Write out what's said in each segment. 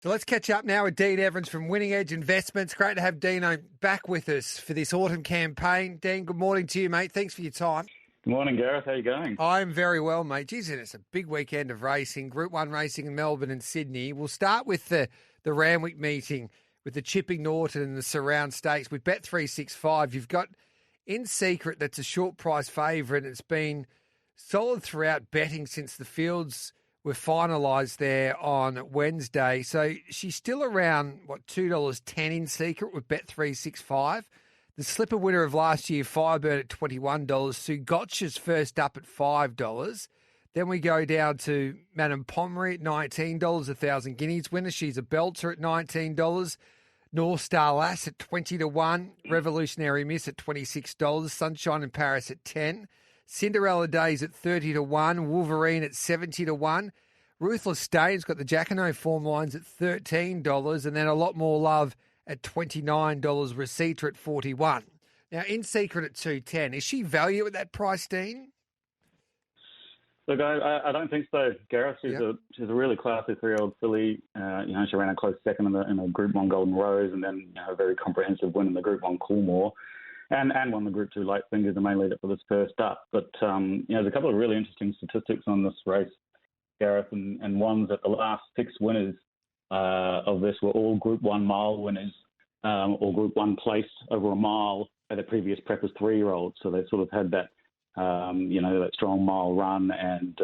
So let's catch up now with Dean Evans from Winning Edge Investments. Great to have Dino back with us for this autumn campaign. Dean, good morning to you, mate. Thanks for your time. Good morning, Gareth. How you going? I'm very well, mate. Geez, it's a big weekend of racing, Group 1 racing in Melbourne and Sydney. We'll start with the Randwick meeting with the Chipping Norton and the Surround Stakes. With Bet365, you've got In Secret that's a short price favourite. It's been solid throughout betting since the fields were finalised there on Wednesday. So she's still around, $2.10 In Secret with Bet365. The slipper winner of last year, Firebird at $21. Sue Gotcha's first up at $5. Then we go down to Madame Pomeroy at $19, 1,000 guineas winner. She's a belter at $19. North Star Lass at 20-1. Revolutionary Miss at $26. Sunshine in Paris at 10. Cinderella Days at 30-1. Wolverine at 70-1. Ruthless Stain's got the Jacquino form lines at $13, and then A Lot More Love at $29. Receipt at 41. Now, In Secret at 210. Is she value at that price, Dean? Look, I don't think so, Gareth. She's a really classy 3-year-old filly. She ran a close second in the Group 1 Golden Rose, and then a very comprehensive win in the Group 1 Coolmore, and won the Group 2 Light Fingers, the main leader for this first up. But there's a couple of really interesting statistics on this race, Gareth, and one's that the last 6 winners of this were all Group 1 mile winners, or Group 1 place over a mile at the previous prep as 3-year-olds. So they sort of had that, that strong mile run and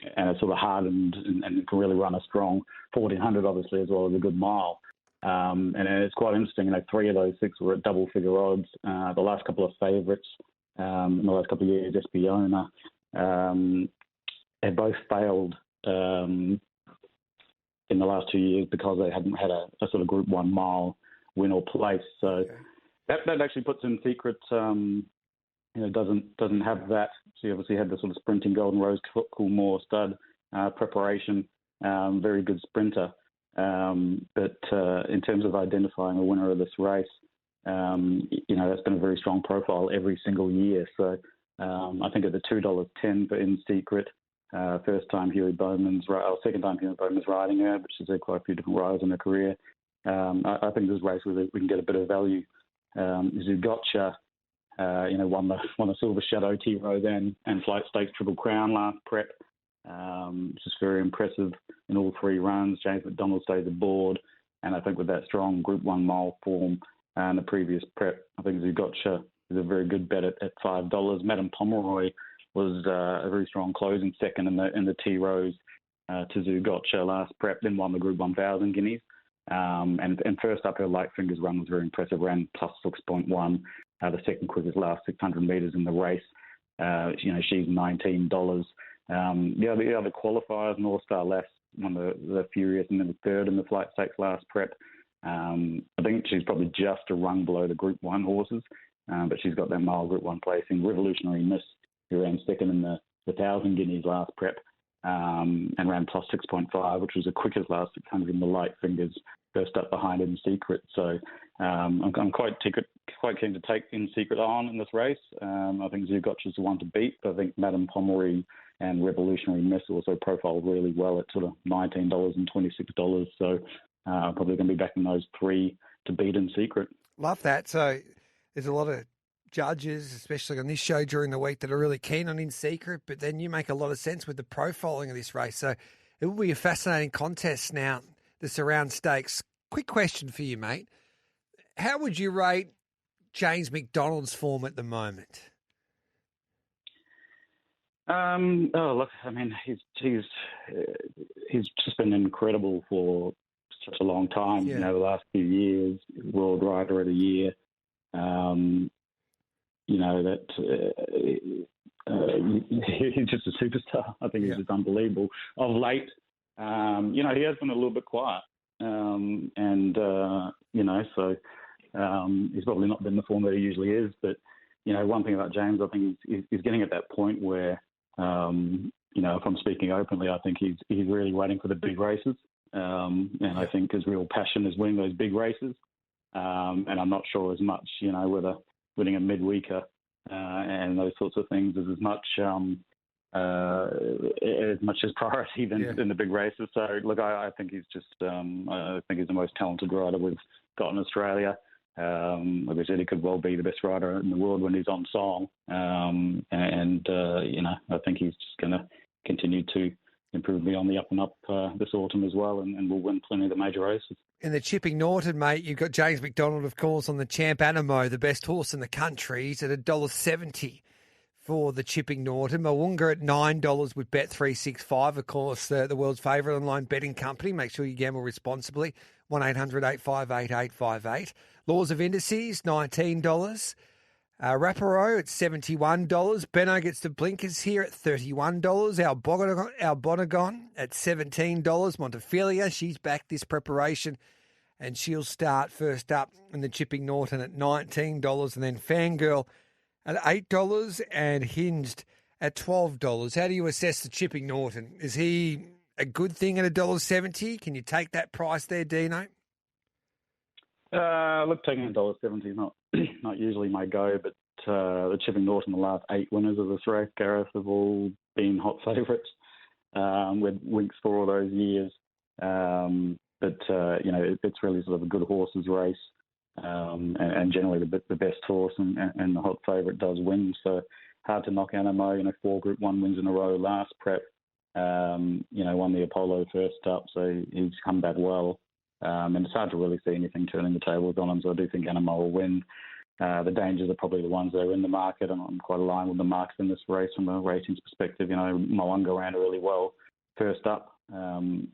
it's sort of hardened and can really run a strong 1,400, obviously, as well as a good mile. And it's quite interesting. 3 of those 6 were at double-figure odds. The last couple of favourites in the last couple of years, Espiona, had both failed in the last 2 years because they hadn't had a sort of Group 1 mile win or place. So that actually puts In Secret, doesn't have that. She obviously had the sort of sprinting Golden Rose Coolmore stud preparation, very good sprinter. But in terms of identifying a winner of this race, that's been a very strong profile every single year. So I think at the $2.10 for In Secret, second time Huey Bowman's riding her, but she's had quite a few different rides in her career. I think this race we can get a bit of value. Zugotcha, won the Silver Shadow T Roseanne and Flight Stakes Triple Crown last prep. Just very impressive in all 3 runs. James McDonald stays aboard, and I think with that strong Group 1 mile form and the previous prep, I think Zugotcha is a very good bet at $5. Madame Pomeroy was a very strong closing second in the T Rose to Zugotcha last prep, then won the Group 1,000 guineas. And first up, her Light Fingers run was very impressive, ran plus 6.1, the second quickest last 600 metres in the race. She's $19. The other qualifiers, North Star Lass won the Furious and then the third in the Flight Stakes last prep. I think she's probably just a rung below the Group 1 horses, but she's got that mile Group 1 placing. Revolutionary Miss, who ran second in the 1,000 guineas last prep, and ran plus 6.5, which was the quickest last 600 in the Light Fingers, first up behind In Secret. So I'm quite keen to take In Secret on in this race. I think Zugotcha's the one to beat, but I think Madame Pomeroy and Revolutionary Miss also profiled really well at sort of $19 and $26. So I'm probably going to be backing those 3 to beat In Secret. Love that. So there's a lot of judges, especially on this show during the week, that are really keen on In Secret, but then you make a lot of sense with the profiling of this race. So it will be a fascinating contest now, the Surround Stakes. Quick question for you, mate. How would you rate James McDonald's form at the moment? He's just been incredible for such a long time. Yeah. The last few years, World Rider of the Year. He's just a superstar. I think he's just unbelievable. Of late, he has been a little bit quiet, he's probably not been the form that he usually is. But one thing about James, I think he's getting at that point where, if I'm speaking openly, I think he's really waiting for the big races, and I think his real passion is winning those big races. And I'm not sure as much, whether winning a midweeker and those sorts of things is as much as much as priority than the big races. So look, I think he's just I think he's the most talented rider we've got in Australia. Like I said, he could well be the best rider in the world when he's on song. I think he's just going to continue to improve beyond the up and up this autumn as well, and will win plenty of the major races. In the Chipping Norton, mate, you've got James McDonald, of course, on the Champ Anamoe, the best horse in the country. He's at $1.70 for the Chipping Norton. Moonga at $9 with Bet365, of course, the world's favourite online betting company. Make sure you gamble responsibly. 1-800-858-858. Laws of Indices, $19. Rapparo at $71. Benno gets the blinkers here at $31. Albonagon at $17. Montefilia, she's back this preparation, and she'll start first up in the Chipping Norton at $19. And then Fangirl at $8 and Hinged at $12. How do you assess the Chipping Norton? Is he a good thing at $1.70? Can you take that price there, Dino? Look, taking $1.70 is not usually my go, but the Chipping Norton, the last 8 winners of this race, Gareth, have all been hot favourites with Winks for all those years. It's really sort of a good horse's race, and generally the best horse and the hot favourite does win. So hard to knock Anamoe. 4 Group 1 wins in a row last prep. Won the Apollo first up, so he's come back well. And it's hard to really see anything turning the tables on him, so I do think Anamoe will win. The dangers are probably the ones that are in the market, and I'm quite aligned with the marks in this race from a ratings perspective. Moonga ran really well first up,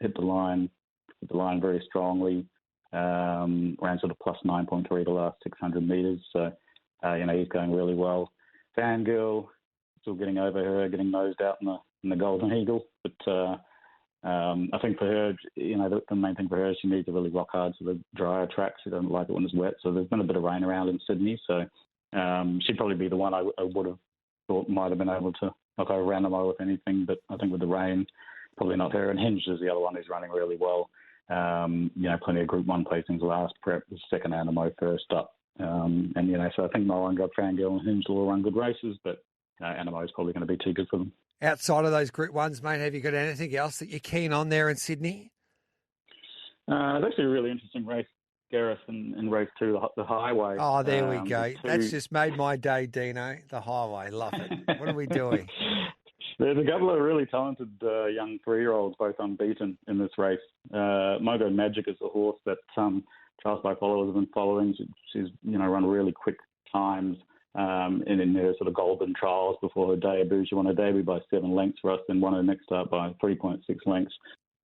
hit the line very strongly, ran sort of plus 9.3 the last 600 metres, so he's going really well. Fangirl, still getting over her, getting nosed out in the Golden Eagle, but I think for her, the main thing for her is she needs to really rock hard to the drier tracks. She doesn't like it when it's wet. So there's been a bit of rain around in Sydney. So she'd probably be the one I would have thought might have been able to knock over Anamoe if anything. But I think with the rain, probably not her. And Hinged is the other one who's running really well. Plenty of Group 1 placings last prep, the second Anamoe first up. So I think Moonga, Fangirl and Hinged will run good races, but Anamoe is probably going to be too good for them. Outside of those Group 1s, mate, have you got anything else that you're keen on there in Sydney? It's actually a really interesting race, Gareth, and race 2, the Highway. Oh, there we go. That's just made my day, Dino. The Highway, love it. What are we doing? There's a couple of really talented young 3-year-olds, both unbeaten in this race. Mogo Magic is a horse that Charles by followers have been following. She's run really quick times. And in her sort of golden trials before her debut, she won her debut by 7 lengths for us, then won her next start by 3.6 lengths.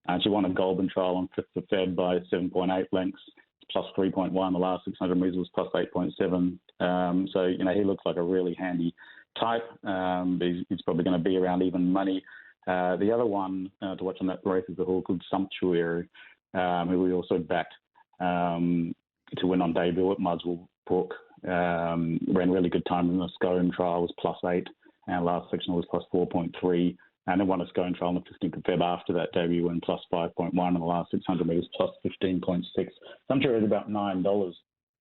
And she won a golden trial on 5th of Feb by 7.8 lengths, plus 3.1. The last 600 metres was plus 8.7. So he looks like a really handy type. But he's probably going to be around even money. The other one to watch on that race is a horse called Sumptuary, who we also backed to win on debut at Muswell Brook. Ran really good time in the Scone trial, was plus 8, and last section was plus 4.3, and then won a Scone trial on the 15th of Feb after that debut, and plus 5.1, and the last 600 metres plus 15.6. I'm sure it's about $9.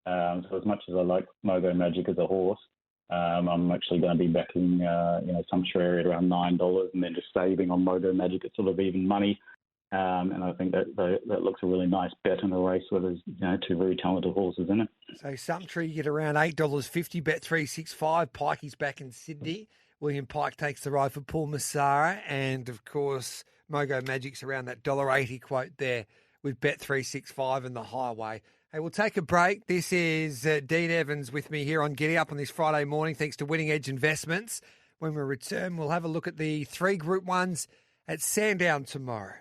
So as much as I like Mogo Magic as a horse, I'm actually going to be backing Sumptuary at around $9, and then just saving on Mogo Magic at sort of even money. And I think that looks a really nice bet in a race where there's 2 very talented horses in it. So Sumptree, you get around $8.50, Bet365. Pikey's back in Sydney. William Pike takes the ride for Paul Massara. And, of course, Mogo Magic's around that $1.80 quote there with Bet365 and the Highway. Hey, we'll take a break. This is Dean Evans with me here on Giddy Up on this Friday morning, thanks to Winning Edge Investments. When we return, we'll have a look at the 3 Group 1s at Sandown tomorrow.